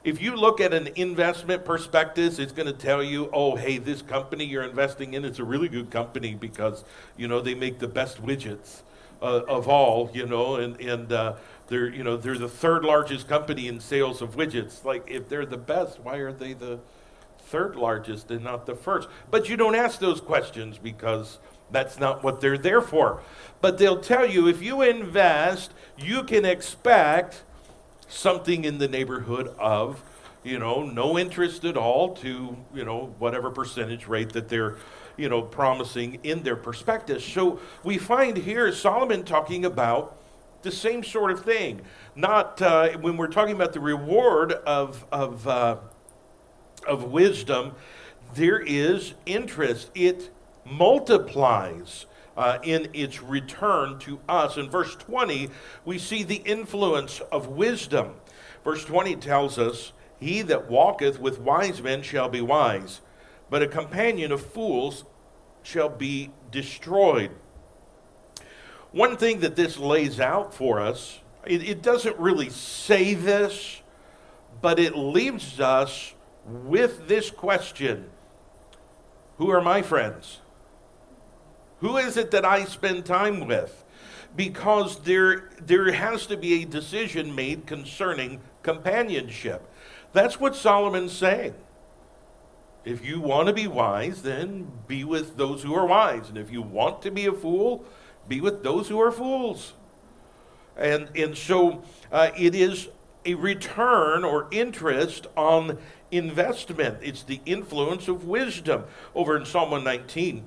If you look at an investment perspective, it's going to tell you, oh, hey, this company you're investing in, it's a really good company because, they make the best widgets of all, and they're the third largest company in sales of widgets. Like, if they're the best, why are they the third largest and not the first? But you don't ask those questions because that's not what they're there for. But they'll tell you if you invest, you can expect something in the neighborhood of, no interest at all to, whatever percentage rate that they're, promising in their prospectus. So we find here Solomon talking about the same sort of thing. Not when we're talking about the reward of wisdom, there is interest. It multiplies in its return to us. In verse 20, we see the influence of wisdom. Verse 20 tells us, "He that walketh with wise men shall be wise, but a companion of fools shall be destroyed." One thing that this lays out for us, it doesn't really say this, but it leaves us with this question: who are my friends? Who is it that I spend time with? Because there has to be a decision made concerning companionship. That's what Solomon's saying. If you want to be wise, then be with those who are wise. And if you want to be a fool, be with those who are fools. And so it is a return or interest on investment. It's the influence of wisdom. Over in Psalm 119,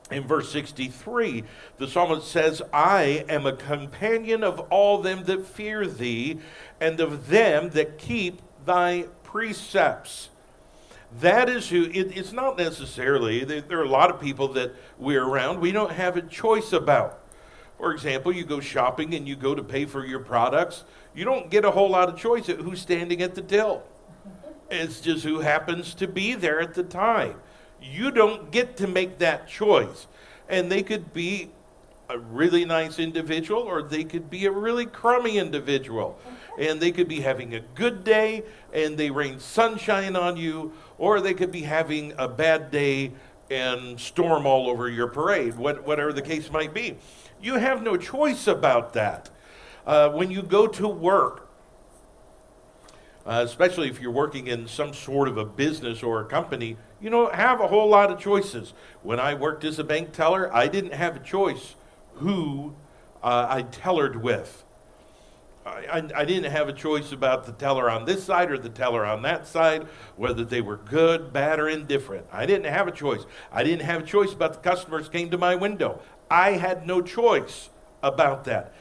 in verse 63, the psalmist says, "I am a companion of all them that fear thee, and of them that keep thy precepts." That is who, it's not necessarily, there are a lot of people that we're around we don't have a choice about. For example, you go shopping and you go to pay for your products, you don't get a whole lot of choice at who's standing at the till. It's just who happens to be there at the time. You don't get to make that choice. And they could be a really nice individual, or they could be a really crummy individual. And they could be having a good day and they rain sunshine on you, or they could be having a bad day and storm all over your parade, whatever the case might be. You have no choice about that. When you go to work, especially if you're working in some sort of a business or a company, you don't have a whole lot of choices. When I worked as a bank teller, I didn't have a choice who I tellered with. I didn't have a choice about the teller on this side or the teller on that side, whether they were good, bad, or indifferent. I didn't have a choice. I didn't have a choice about the customers came to my window. I had no choice about that.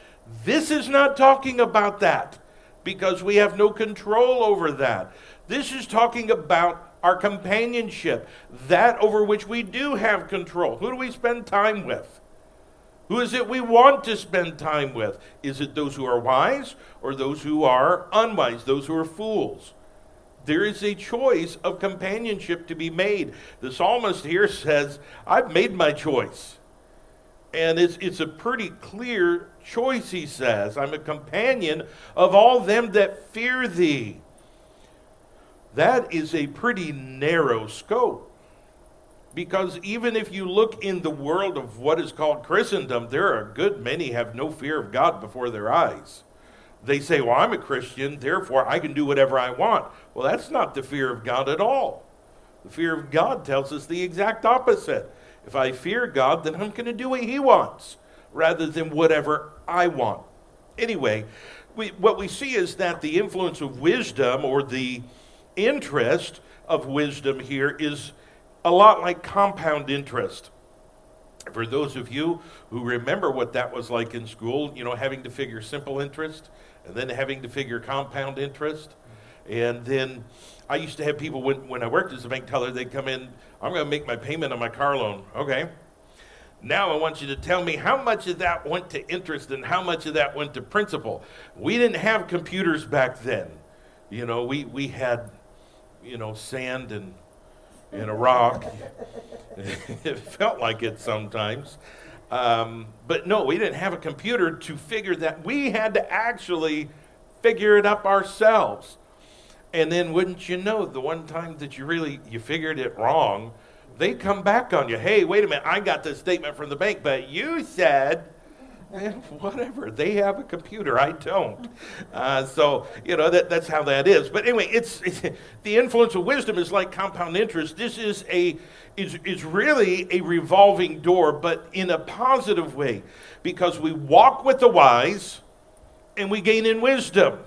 This is not talking about that, because we have no control over that. This is talking about our companionship, that over which we do have control. Who do we spend time with? Who is it we want to spend time with? Is it those who are wise or those who are unwise, those who are fools? There is a choice of companionship to be made. The psalmist here says, I've made my choice. And it's a pretty clear choice, he says. I'm a companion of all them that fear thee. That is a pretty narrow scope. Because even if you look in the world of what is called Christendom, there are a good many have no fear of God before their eyes. They say, well, I'm a Christian, therefore I can do whatever I want. Well, that's not the fear of God at all. The fear of God tells us the exact opposite. If I fear God, then I'm going to do what he wants, rather than whatever I want. Anyway, what we see is that the influence of wisdom, or the interest of wisdom here, is a lot like compound interest. For those of you who remember what that was like in school, having to figure simple interest and then having to figure compound interest. And then I used to have people, when I worked as a bank teller, they'd come in, I'm going to make my payment on my car loan. Okay. Now I want you to tell me how much of that went to interest and how much of that went to principal. We didn't have computers back then. We had, sand and a rock. It felt like it sometimes. But no, we didn't have a computer to figure that. We had to actually figure it up ourselves. And then wouldn't you know, the one time that you figured it wrong, they come back on you. Hey, wait a minute, I got this statement from the bank, but you said, whatever. They have a computer, I don't. So, that's how that is. But anyway, it's the influence of wisdom is like compound interest. This is really a revolving door, but in a positive way, because we walk with the wise and we gain in wisdom.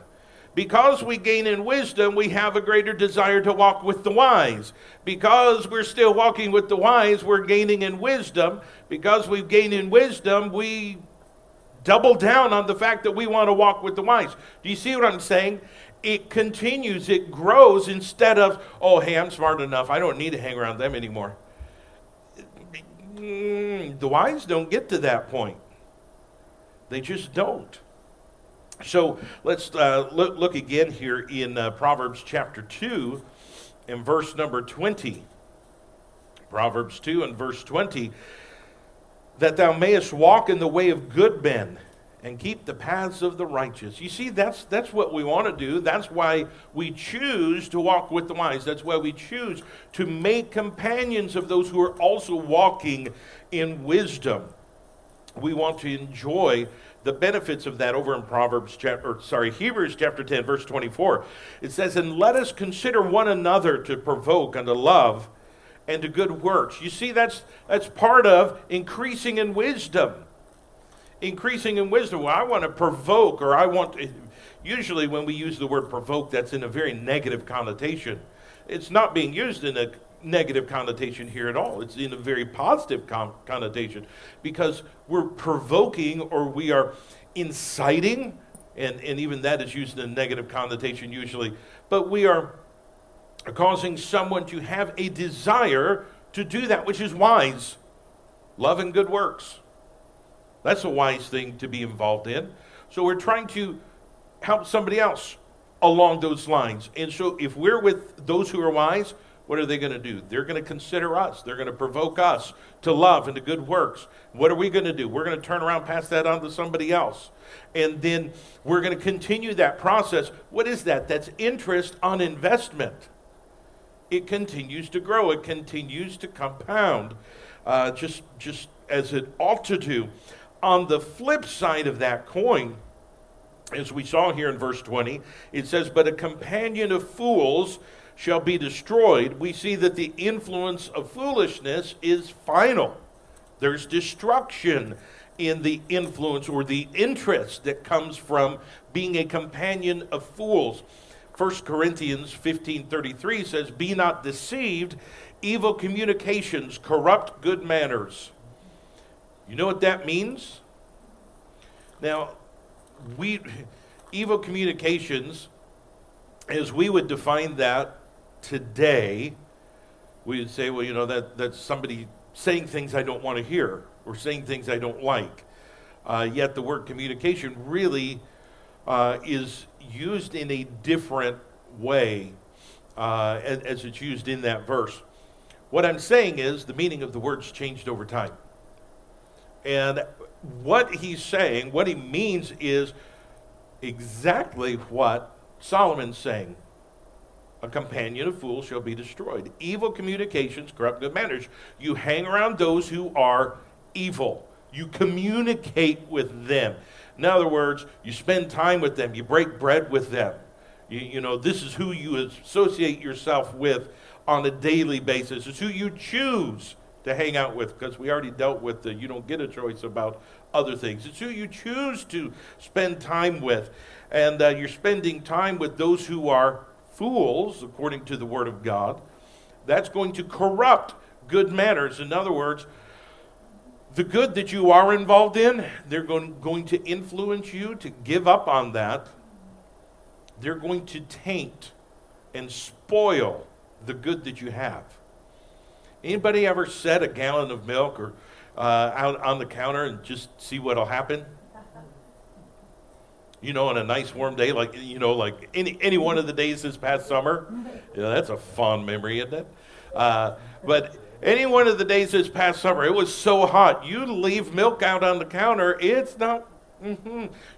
Because we gain in wisdom, we have a greater desire to walk with the wise. Because we're still walking with the wise, we're gaining in wisdom. Because we've gained in wisdom, we double down on the fact that we want to walk with the wise. Do you see what I'm saying? It continues, it grows, instead of, oh, hey, I'm smart enough, I don't need to hang around them anymore. The wise don't get to that point. They just don't. So let's look again here in Proverbs chapter 2 and verse number 20. Proverbs 2 and verse 20. That thou mayest walk in the way of good men and keep the paths of the righteous. You see, that's what we want to do. That's why we choose to walk with the wise. That's why we choose to make companions of those who are also walking in wisdom. We want to enjoy the benefits of that over in Hebrews chapter 10, verse 24. It says, and let us consider one another to provoke unto love and to good works. You see, that's part of increasing in wisdom. Increasing in wisdom. Well, I want to provoke, usually when we use the word provoke, that's in a very negative connotation. It's not being used in a negative connotation here at all. It's in a very positive connotation, because we're provoking, or we are inciting, and even that is used in a negative connotation usually, but we are causing someone to have a desire to do that which is wise. Love and good works. That's a wise thing to be involved in. So we're trying to help somebody else along those lines. And so if we're with those who are wise, what are they going to do? They're going to consider us. They're going to provoke us to love and to good works. What are we going to do? We're going to turn around, pass that on to somebody else. And then we're going to continue that process. What is that? That's interest on investment. It continues to grow. It continues to compound, just as it ought to do. On the flip side of that coin, as we saw here in verse 20, it says, but a companion of fools shall be destroyed. We see that the influence of foolishness is final. There's destruction in the influence or the interest that comes from being a companion of fools. 1 Corinthians 15:33 says, be not deceived, evil communications corrupt good manners. You know what that means? Now, evil communications, as we would define that today, we would say, well, that's somebody saying things I don't want to hear, or saying things I don't like. Yet the word communication really is used in a different way as it's used in that verse. What I'm saying is the meaning of the words changed over time. And what he's saying, what he means is exactly what Solomon's saying. A companion of fools shall be destroyed. Evil communications corrupt good manners. You hang around those who are evil. You communicate with them. In other words, you spend time with them. You break bread with them. This is who you associate yourself with on a daily basis. It's who you choose to hang out with, because we already dealt with you don't get a choice about other things. It's who you choose to spend time with. And you're spending time with those who are fools, according to the Word of God. That's going to corrupt good manners. In other words, the good that you are involved in, they're going to influence you to give up on that. They're going to taint and spoil the good that you have. Anybody ever set a gallon of milk or out on the counter and just see what'll happen? On a nice warm day, like any one of the days this past summer. That's a fond memory, isn't it? But any one of the days this past summer, it was so hot. You leave milk out on the counter, it's not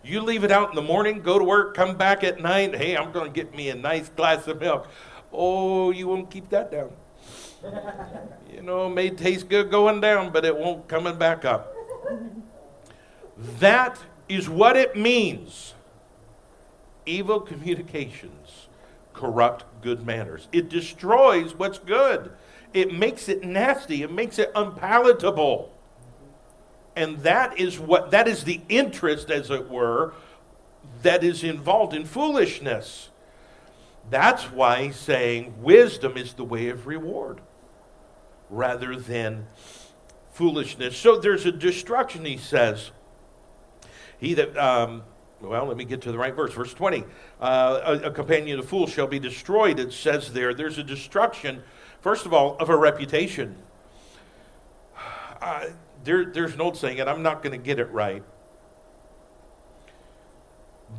You leave it out in the morning, go to work, come back at night. Hey, I'm going to get me a nice glass of milk. Oh, you won't keep that down. You know, it may taste good going down, but it won't coming back up. That is what it means. Evil communications corrupt good manners. It destroys what's good. It makes it nasty. It makes it unpalatable. And that is the interest, as it were, that is involved in foolishness. That's why he's saying wisdom is the way of reward rather than foolishness. So there's a destruction, he says. Let me get to the right verse. Verse 20. A companion of fools shall be destroyed. It says there's a destruction, first of all, of a reputation. There's an old saying, and I'm not going to get it right.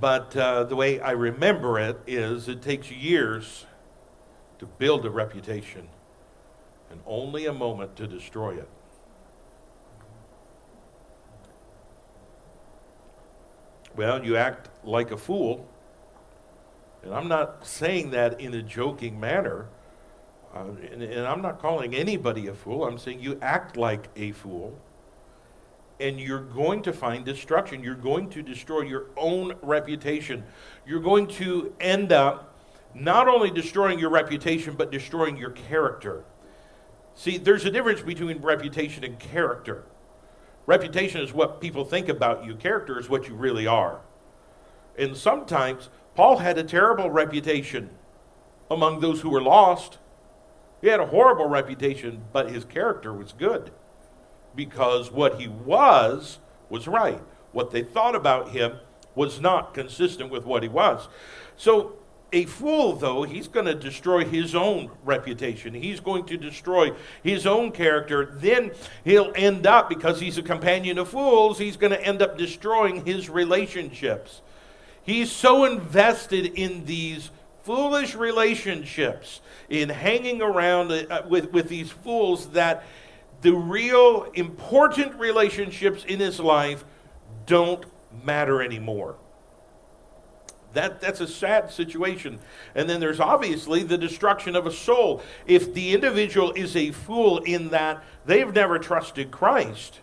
But the way I remember it is it takes years to build a reputation and only a moment to destroy it. Well, you act like a fool. And I'm not saying that in a joking manner. And I'm not calling anybody a fool. I'm saying you act like a fool. And you're going to find destruction. You're going to destroy your own reputation. You're going to end up not only destroying your reputation, but destroying your character. See, there's a difference between reputation and character. Reputation is what people think about you. Character is what you really are. And sometimes Paul had a terrible reputation among those who were lost. He had a horrible reputation, but his character was good. Because what he was right. What they thought about him was not consistent with what he was. So a fool, though, he's going to destroy his own reputation. He's going to destroy his own character. Then he'll end up, because he's a companion of fools, he's going to end up destroying his relationships. He's so invested in these foolish relationships, in hanging around with these fools, that the real important relationships in his life don't matter anymore. That's a sad situation. And then there's obviously the destruction of a soul. If the individual is a fool in that they've never trusted Christ,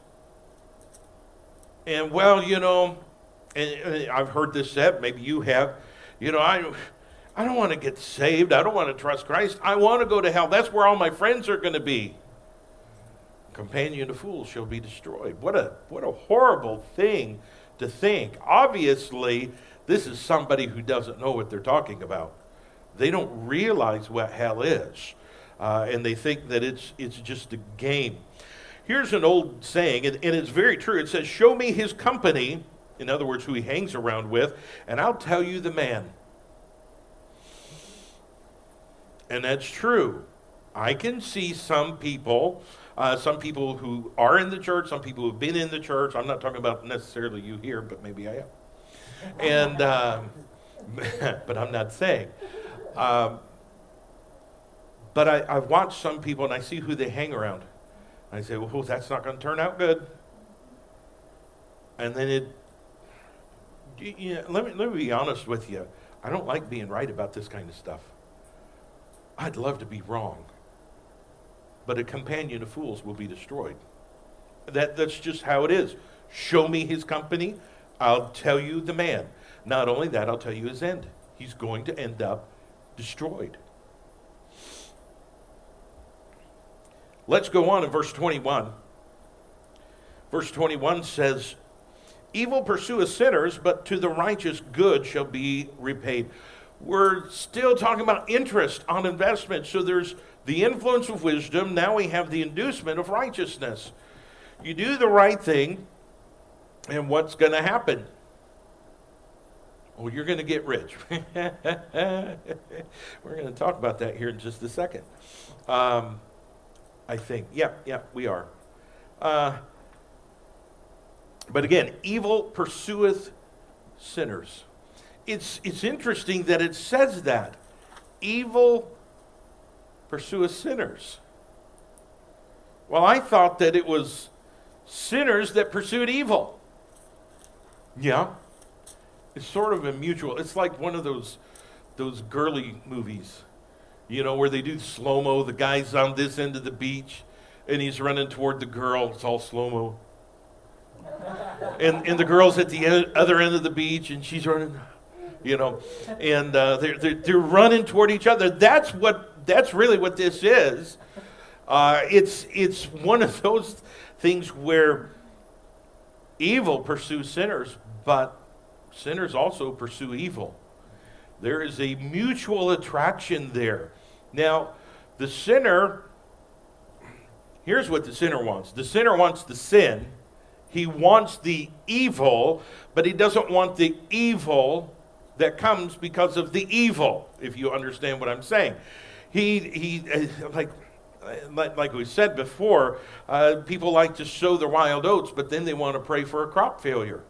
and and I've heard this said, maybe you have, I don't want to get saved. I don't want to trust Christ. I want to go to hell. That's where all my friends are going to be. Companion of fools shall be destroyed. What a horrible thing to think. Obviously, this is somebody who doesn't know what they're talking about. They don't realize what hell is, and they think that it's just a game. Here's an old saying, and it's very true. It says, "Show me his company," in other words, who he hangs around with, "and I'll tell you the man." And that's true. I can see some people who are in the church, some people who've been in the church. I'm not talking about necessarily you here, but maybe I am. And but I'm not saying. But I've watched some people, and I see who they hang around. And I say, well, that's not going to turn out good. And then let me be honest with you. I don't like being right about this kind of stuff. I'd love to be wrong. But a companion of fools will be destroyed. That's just how it is. Show me his company, I'll tell you the man. Not only that, I'll tell you his end. He's going to end up destroyed. Let's go on in verse 21. Verse 21 says, "Evil pursueth sinners, but to the righteous good shall be repaid." We're still talking about interest on investment. So there's the influence of wisdom. Now we have the inducement of righteousness. You do the right thing, and what's going to happen? Well, you're going to get rich. We're going to talk about that here in just a second. I think. Yeah, we are. But again, evil pursueth sinners. It's interesting that it says that. Evil pursueth sinners. Well, I thought that it was sinners that pursued evil. Yeah. It's sort of a mutual. It's like one of those girly movies, where they do slow-mo. The guy's on this end of the beach, and he's running toward the girl. It's all slow-mo. And the girl's at the other end of the beach, and she's running, and they're running toward each other. That's really what this is. It's one of those things where evil pursues sinners, but sinners also pursue evil. There is a mutual attraction there. Now, the sinner, here's what the sinner wants. The sinner wants the sin. He wants the evil, but he doesn't want the evil that comes because of the evil, if you understand what I'm saying. He like we said before, people like to sow their wild oats, but then they want to pray for a crop failure.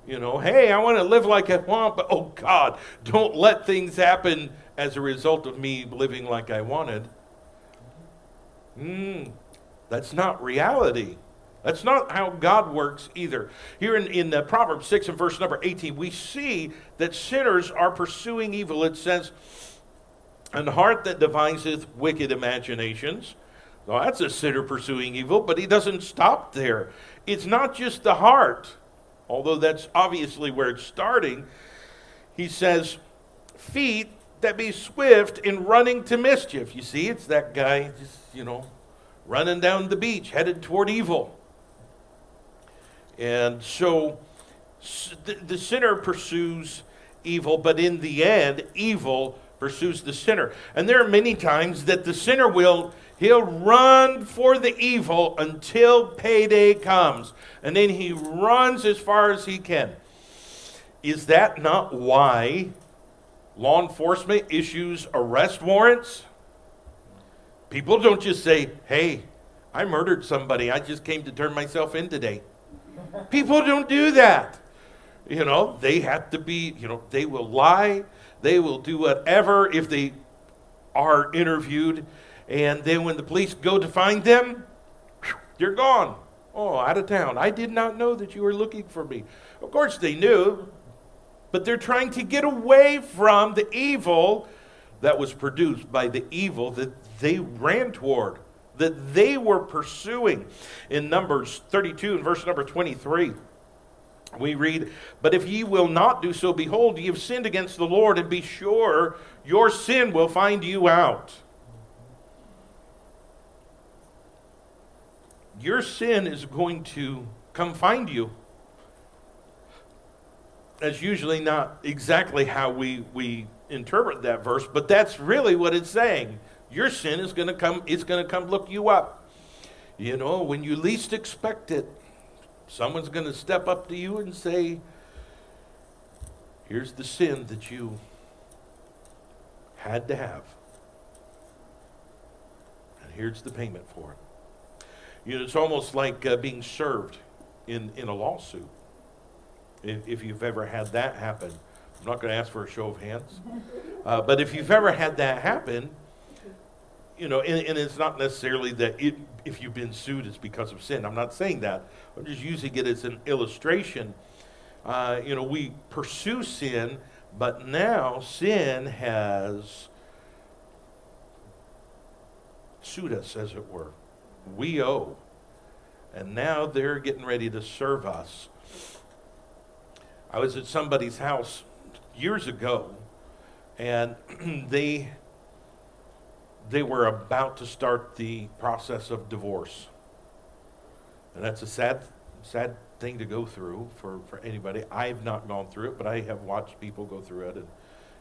Hey, I want to live like I want, but oh God, don't let things happen as a result of me living like I wanted. That's not reality. That's not how God works either. Here in Proverbs 6 and verse number 18, we see that sinners are pursuing evil. It says, "An heart that deviseth wicked imaginations." Well, that's a sinner pursuing evil, but he doesn't stop there. It's not just the heart, although that's obviously where it's starting. He says, "Feet that be swift in running to mischief." You see, it's that guy just, running down the beach, headed toward evil. And so the sinner pursues evil, but in the end, evil pursues the sinner. And there are many times that the sinner he'll run for the evil until payday comes. And then he runs as far as he can. Is that not why law enforcement issues arrest warrants? People don't just say, "Hey, I murdered somebody. I just came to turn myself in today." People don't do that. They have to be, they will lie. They will do whatever if they are interviewed. And then when the police go to find them, you're gone. Oh, out of town. I did not know that you were looking for me. Of course they knew, but they're trying to get away from the evil that was produced by the evil that they ran toward, that they were pursuing. In Numbers 32 and verse number 23, we read, "But if ye will not do so, behold, ye have sinned against the Lord, and be sure your sin will find you out." Your sin is going to come find you. That's usually not exactly how we interpret that verse, but that's really what it's saying. Your sin is going to come, it's going to come look you up. When you least expect it, someone's going to step up to you and say, "Here's the sin that you had to have. And here's the payment for it." It's almost like being served in a lawsuit. If you've ever had that happen. I'm not going to ask for a show of hands. But if you've ever had that happen, and it's not necessarily that if you've been sued, it's because of sin. I'm not saying that. I'm just using it as an illustration. We pursue sin, but now sin has sued us, as it were. We owe. And now they're getting ready to serve us. I was at somebody's house years ago, and they were about to start the process of divorce. And that's a sad thing to go through for anybody. I've not gone through it, but I have watched people go through it, and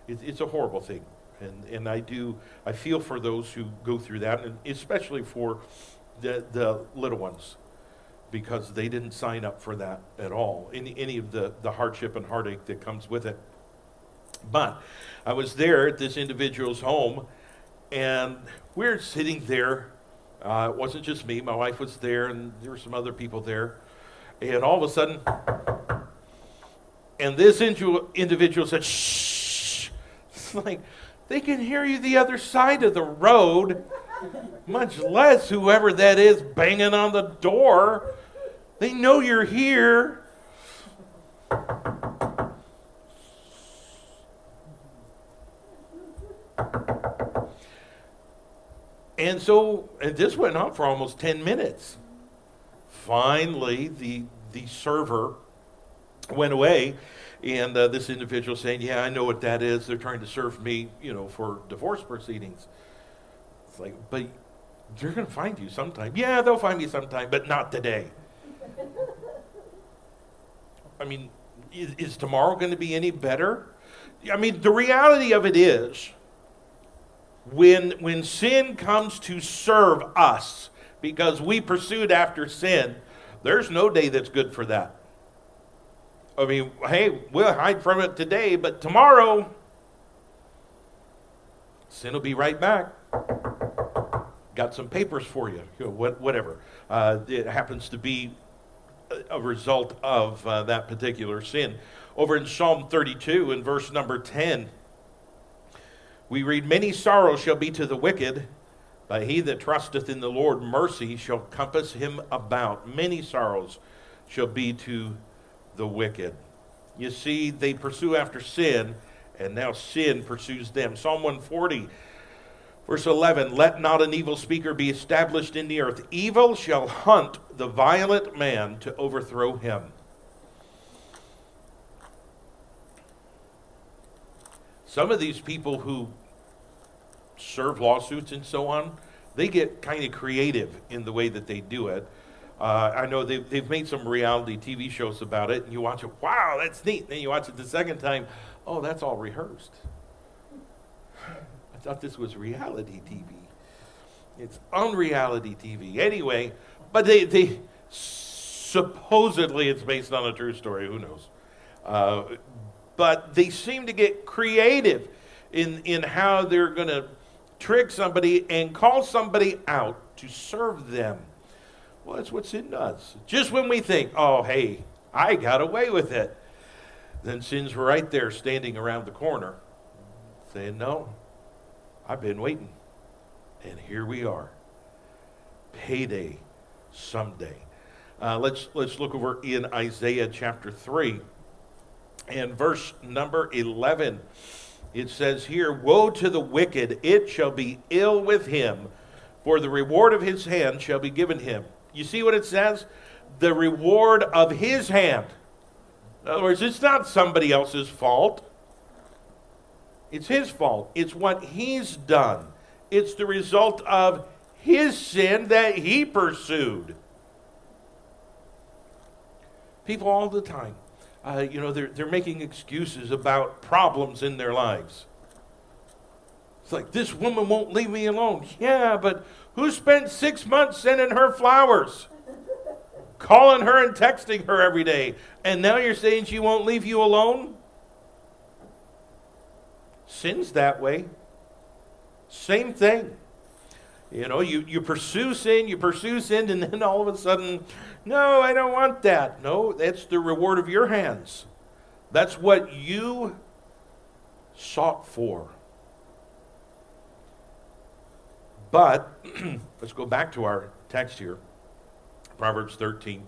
it's a horrible thing. And I feel for those who go through that, and especially for the little ones, because they didn't sign up for that at all, any of the hardship and heartache that comes with it. But I was there at this individual's home, and we're sitting there. It wasn't just me. My wife was there, and there were some other people there. And all of a sudden, and this individual said, "Shh." It's like, they can hear you the other side of the road, much less whoever that is banging on the door. They know you're here. And this went on for almost 10 minutes. Finally, the server went away, and this individual saying, yeah, I know what that is. They're trying to serve me, for divorce proceedings. It's like, but they're going to find you sometime. Yeah, they'll find me sometime, but not today. I mean, is tomorrow going to be any better? I mean, the reality of it is, when sin comes to serve us, because we pursued after sin, there's no day that's good for that. I mean, hey, we'll hide from it today, but tomorrow, sin will be right back. Got some papers for you, whatever. It happens to be a result of that particular sin. Over in Psalm 32, in verse number 10, we read, many sorrows shall be to the wicked, but he that trusteth in the Lord, mercy shall compass him about. Many sorrows shall be to the wicked. You see, they pursue after sin, and now sin pursues them. Psalm 140, verse 11, let not an evil speaker be established in the earth. Evil shall hunt the violent man to overthrow him. Some of these people who serve lawsuits and so on, they get kind of creative in the way that they do it. I know they've made some reality TV shows about it, and you watch it, wow, that's neat. Then you watch it the second time, oh, that's all rehearsed. I thought this was reality TV. It's unreality TV. Anyway, but they supposedly it's based on a true story. Who knows? But they seem to get creative in how they're going to trick somebody and call somebody out to serve them. Well, that's what sin does. Just when we think, oh, hey, I got away with it, then sin's right there standing around the corner saying, no, I've been waiting. And here we are. Payday someday. Let's look over in Isaiah chapter 3 and verse number 11. It says here, woe to the wicked, it shall be ill with him, for the reward of his hand shall be given him. You see what it says? The reward of his hand. In other words, it's not somebody else's fault. It's his fault. It's what he's done. It's the result of his sin that he pursued. People all the time, they're making excuses about problems in their lives. It's like, this woman won't leave me alone. Yeah, but who spent 6 months sending her flowers, calling her and texting her every day, and now you're saying she won't leave you alone? Sin's that way. Same thing. You pursue sin, and then all of a sudden, no, I don't want that. No, that's the reward of your hands. That's what you sought for. But, let's go back to our text here. Proverbs 13,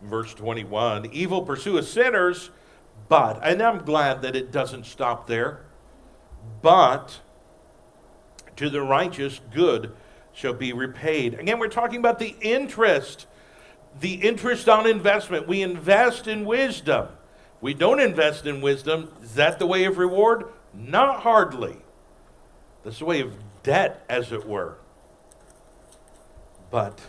verse 21. Evil pursueth sinners, but, and I'm glad that it doesn't stop there, but to the righteous good shall be repaid. Again, we're talking about the interest on investment. We invest in wisdom. We don't invest in wisdom. Is that the way of reward? Not hardly. That's the way of debt, as it were. But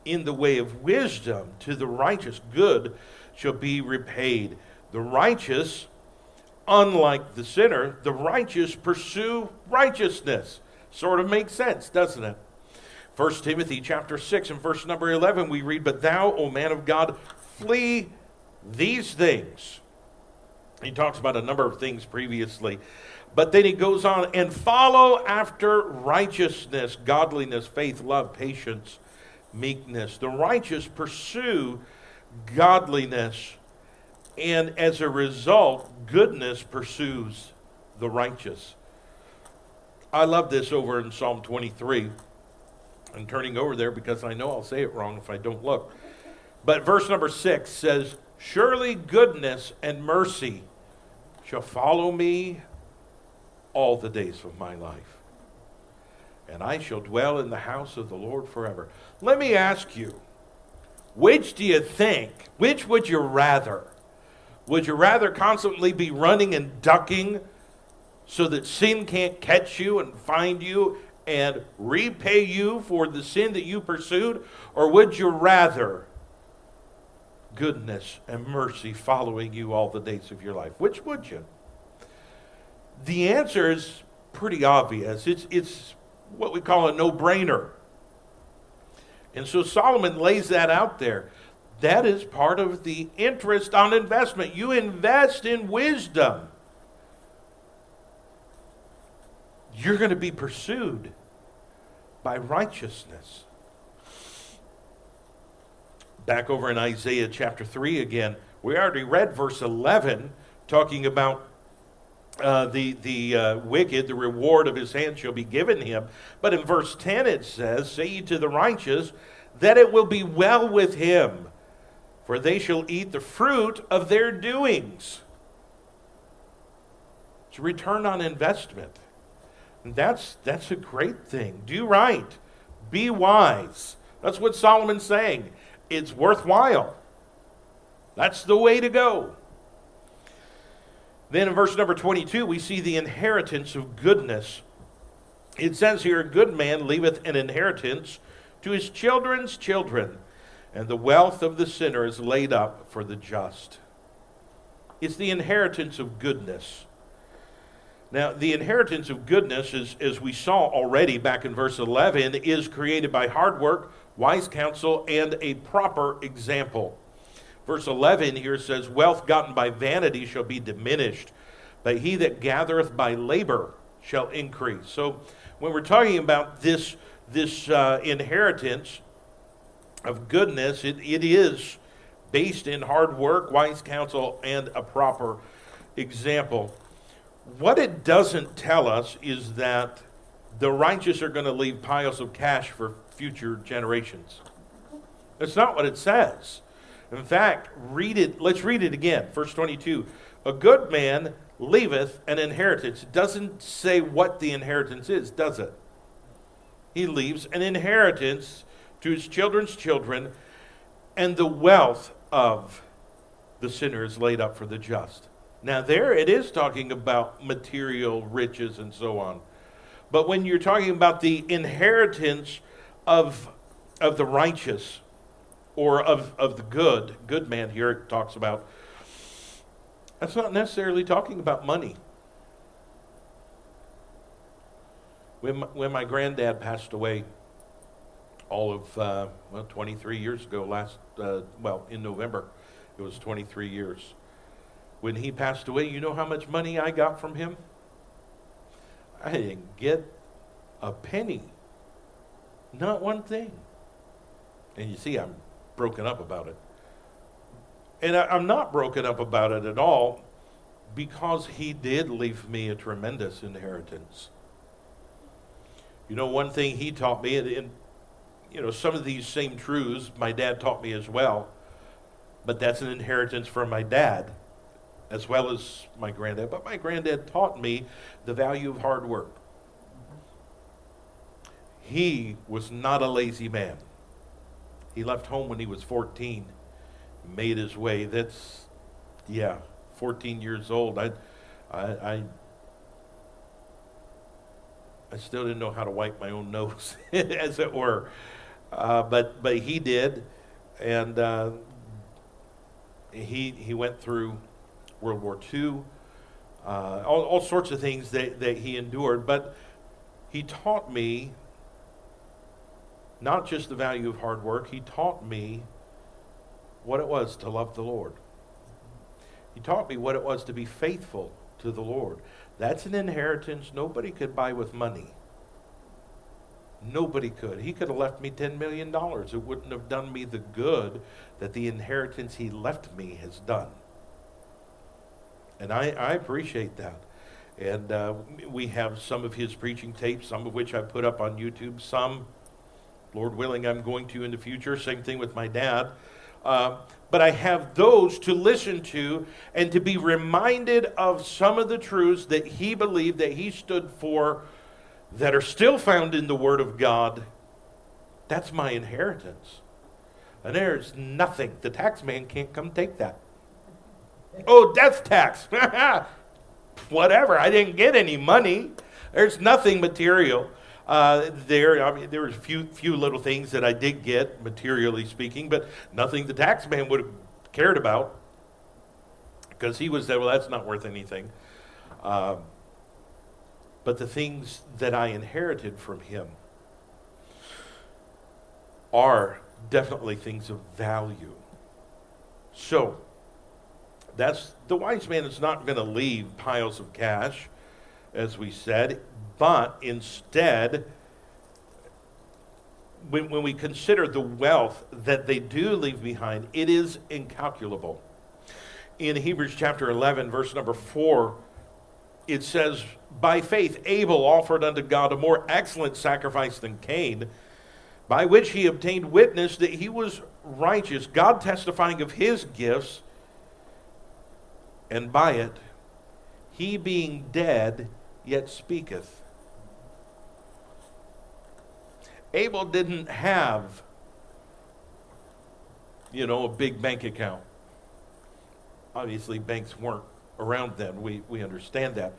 in the way of wisdom, to the righteous good shall be repaid. The righteous, unlike the sinner, the righteous pursue righteousness. Sort of makes sense, doesn't it? 1 Timothy chapter 6 and verse number 11 we read, but thou, O man of God, flee these things. He talks about a number of things previously. But then he goes on, and follow after righteousness, godliness, faith, love, patience, meekness. The righteous pursue godliness, and as a result, goodness pursues the righteous. I love this over in Psalm 23. I'm turning over there because I know I'll say it wrong if I don't look. But verse number 6 says, Surely goodness and mercy shall follow me all the days of my life, and I shall dwell in the house of the Lord forever. Let me ask you, which do you think? Which would you rather? Would you rather constantly be running and ducking so that sin can't catch you and find you and repay you for the sin that you pursued? Or would you rather goodness and mercy following you all the days of your life? Which would you? The answer is pretty obvious. It's what we call a no-brainer. And so Solomon lays that out there. That is part of the interest on investment. You invest in wisdom, you're going to be pursued by righteousness. Back over in Isaiah chapter 3 again, we already read verse 11, talking about the wicked, the reward of his hand shall be given him. But in verse 10 it says, say ye to the righteous, that it will be well with him, for they shall eat the fruit of their doings. It's a return on investment. And that's a great thing. Do right. Be wise. That's what Solomon's saying. It's worthwhile. That's the way to go. Then in verse number 22, we see the inheritance of goodness. It says here, a good man leaveth an inheritance to his children's children, and the wealth of the sinner is laid up for the just. It's the inheritance of goodness. Now, the inheritance of goodness, as we saw already back in verse 11, is created by hard work, wise counsel, and a proper example. Verse 11 here says, wealth gotten by vanity shall be diminished, but he that gathereth by labor shall increase. So when we're talking about this inheritance of goodness, it is based in hard work, wise counsel, and a proper example. What it doesn't tell us is that the righteous are going to leave piles of cash for future generations. That's not what it says. In fact, read it. Let's read it again. Verse 22. A good man leaveth an inheritance. It doesn't say what the inheritance is, does it? He leaves an inheritance to his children's children, and the wealth of the sinner is laid up for the just. Now there it is talking about material riches and so on. But when you're talking about the inheritance of the righteous, or of the good man here it talks about, that's not necessarily talking about money. When my granddad passed away all of, 23 years ago, in November, it was 23 years. When he passed away, you know how much money I got from him? I didn't get a penny. Not one thing. And you see, I'm broken up about it. And I'm not broken up about it at all, because he did leave me a tremendous inheritance. You know, one thing he taught me, and some of these same truths my dad taught me as well, but that's an inheritance from my dad as well as my granddad. But my granddad taught me the value of hard work. He was not a lazy man. He left home when he was 14, made his way. 14 years old. I still didn't know how to wipe my own nose, as it were. But he did, and he went through World War II, all sorts of things that he endured. But he taught me not just the value of hard work. He taught me what it was to love the Lord. He taught me what it was to be faithful to the Lord. That's an inheritance nobody could buy with money. Nobody could. He could have left me $10 million. It wouldn't have done me the good that the inheritance he left me has done. And I appreciate that. And we have some of his preaching tapes, some of which I put up on YouTube. Some, Lord willing, I'm going to in the future. Same thing with my dad. But I have those to listen to and to be reminded of some of the truths that he believed, that he stood for, that are still found in the Word of God. That's my inheritance. And there's nothing. The tax man can't come take that. Oh, death tax. Whatever. I didn't get any money. There's nothing material there. I mean, there were a few little things that I did get, materially speaking, but nothing the tax man would have cared about, because he would say, well, that's not worth anything. But the things that I inherited from him are definitely things of value. So, the wise man is not going to leave piles of cash, as we said, but instead, when we consider the wealth that they do leave behind, it is incalculable. In Hebrews chapter 11, verse number 4, it says, by faith Abel offered unto God a more excellent sacrifice than Cain, by which he obtained witness that he was righteous, God testifying of his gifts, and by it, he being dead, yet speaketh. Abel didn't have, a big bank account. Obviously, banks weren't around then. We understand that.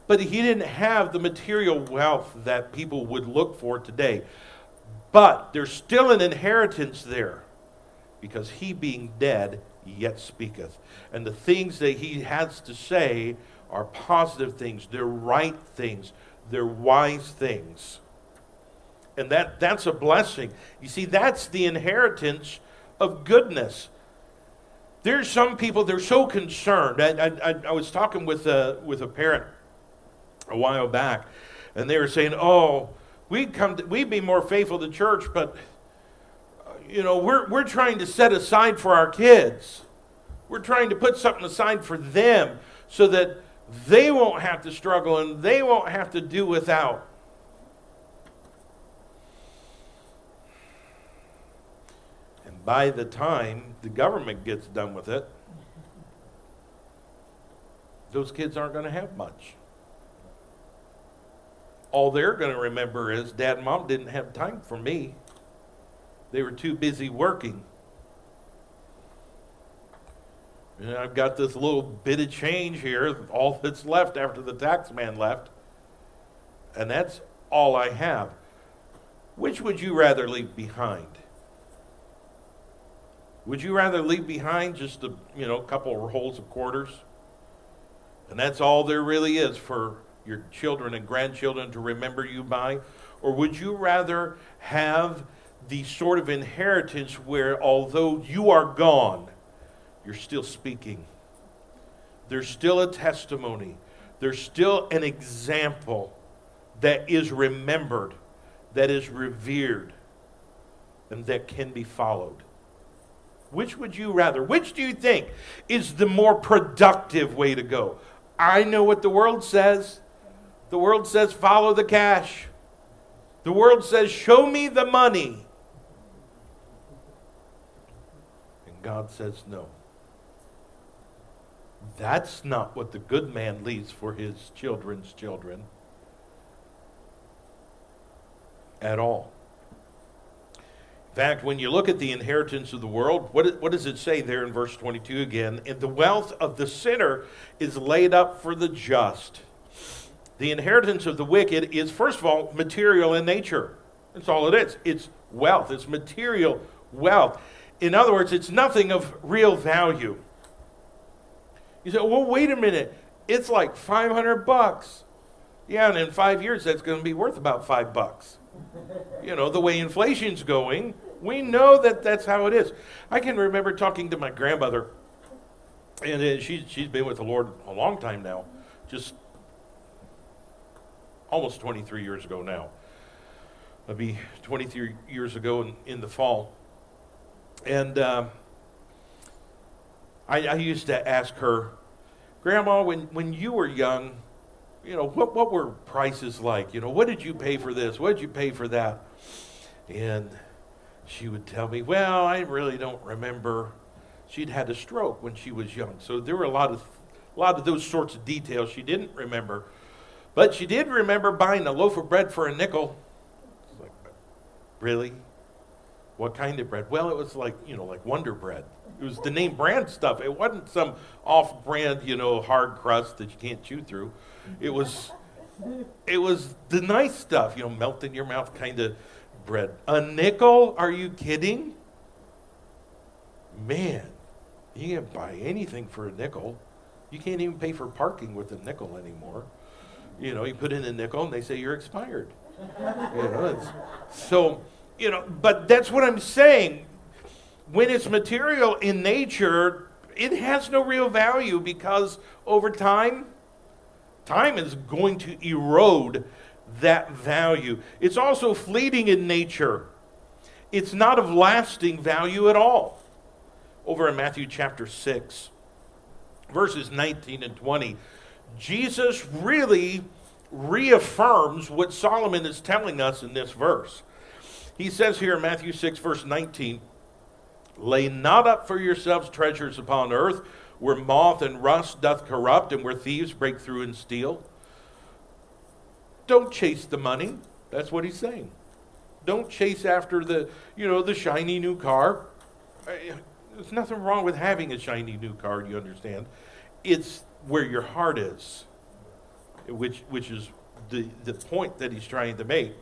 But he didn't have the material wealth that people would look for today. But there's still an inheritance there, because he being dead yet speaketh. And the things that he has to say are positive things. They're right things. They're wise things. And that's a blessing. You see, that's the inheritance of goodness. There's some people, they're so concerned. I was talking with a parent a while back, and they were saying, oh, we'd be more faithful to church, but we're trying to set aside for our kids. We're trying to put something aside for them so that they won't have to struggle and they won't have to do without. And by the time the government gets done with it, those kids aren't going to have much. All they're going to remember is Dad and Mom didn't have time for me. They were too busy working. And I've got this little bit of change here, all that's left after the tax man left. And that's all I have. Which would you rather leave behind? Would you rather leave behind just a couple of rolls of quarters? And that's all there really is for your children and grandchildren to remember you by? Or would you rather have the sort of inheritance where, although you are gone, you're still speaking? There's still a testimony. There's still an example that is remembered, that is revered, and that can be followed. Which would you rather? Which do you think is the more productive way to go? I know what the world says. The world says, follow the cash. The world says, show me the money. And God says, no. That's not what the good man leaves for his children's children at all. In fact, when you look at the inheritance of the world, what does it say there in verse 22 again? And the wealth of the sinner is laid up for the just. The inheritance of the wicked is, first of all, material in nature. That's all it is. It's wealth. It's material wealth. In other words, it's nothing of real value. You say, well, wait a minute. It's like $500. Yeah, and in 5 years, that's going to be worth about $5. The way inflation's going, we know that that's how it is. I can remember talking to my grandmother, and she's been with the Lord a long time now, just almost 23 years ago now. It'll be 23 years ago in the fall. And I used to ask her, Grandma, when you were young, what were prices like? What did you pay for this? What did you pay for that? And she would tell me, well, I really don't remember. She'd had a stroke when she was young. So there were a lot of those sorts of details she didn't remember. But she did remember buying a loaf of bread for a nickel. I was like, really? What kind of bread? Well, it was like Wonder Bread. It was the name brand stuff. It wasn't some off-brand, hard crust that you can't chew through. It was the nice stuff, melt in your mouth kind of bread. A nickel? Are you kidding? Man, you can't buy anything for a nickel. You can't even pay for parking with a nickel anymore. You put in a nickel and they say you're expired. But that's what I'm saying. When it's material in nature, it has no real value because over time is going to erode that value. It's also fleeting in nature. It's not of lasting value at all. Over in Matthew chapter 6, verses 19 and 20, Jesus really reaffirms what Solomon is telling us in this verse. He says here in Matthew 6, verse 19, lay not up for yourselves treasures upon earth, where moth and rust doth corrupt, and where thieves break through and steal. Don't chase the money. That's what he's saying. Don't chase after the shiny new car. There's nothing wrong with having a shiny new car, you understand. It's where your heart is, which is the point that he's trying to make.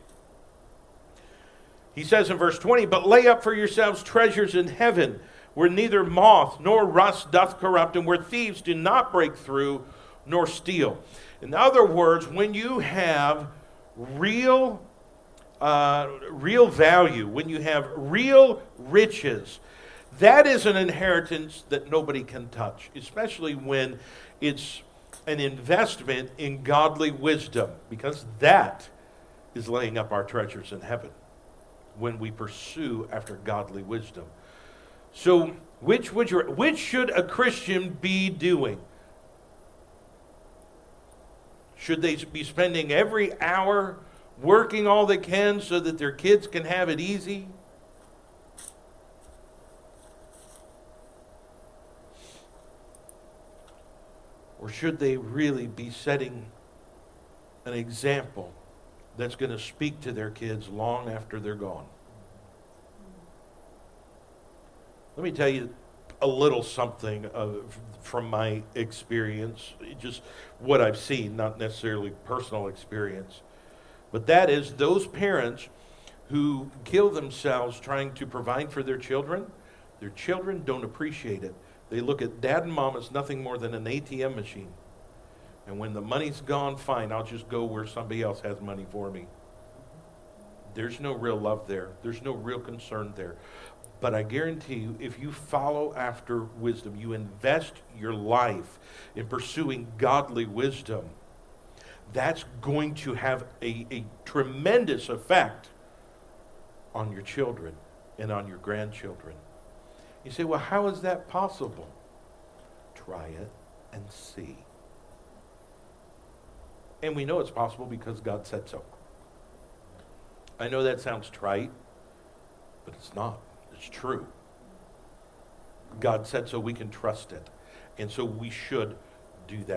He says in verse 20, but lay up for yourselves treasures in heaven, where neither moth nor rust doth corrupt, and where thieves do not break through nor steal. In other words, when you have real value, when you have real riches, that is an inheritance that nobody can touch, especially when it's an investment in godly wisdom, because that is laying up our treasures in heaven when we pursue after godly wisdom. So, which should a Christian be doing? Should they be spending every hour working all they can so that their kids can have it easy? Or should they really be setting an example that's going to speak to their kids long after they're gone? Let me tell you a little something from my experience, just what I've seen, not necessarily personal experience. But that is those parents who kill themselves trying to provide for their children don't appreciate it. They look at dad and mom as nothing more than an ATM machine. And when the money's gone, fine, I'll just go where somebody else has money for me. There's no real love there. There's no real concern there. But I guarantee you, if you follow after wisdom, you invest your life in pursuing godly wisdom, that's going to have a tremendous effect on your children and on your grandchildren. You say, well, how is that possible? Try it and see. And we know it's possible because God said so. I know that sounds trite, but it's not. It's true. God said so, we can trust it. And so we should do that.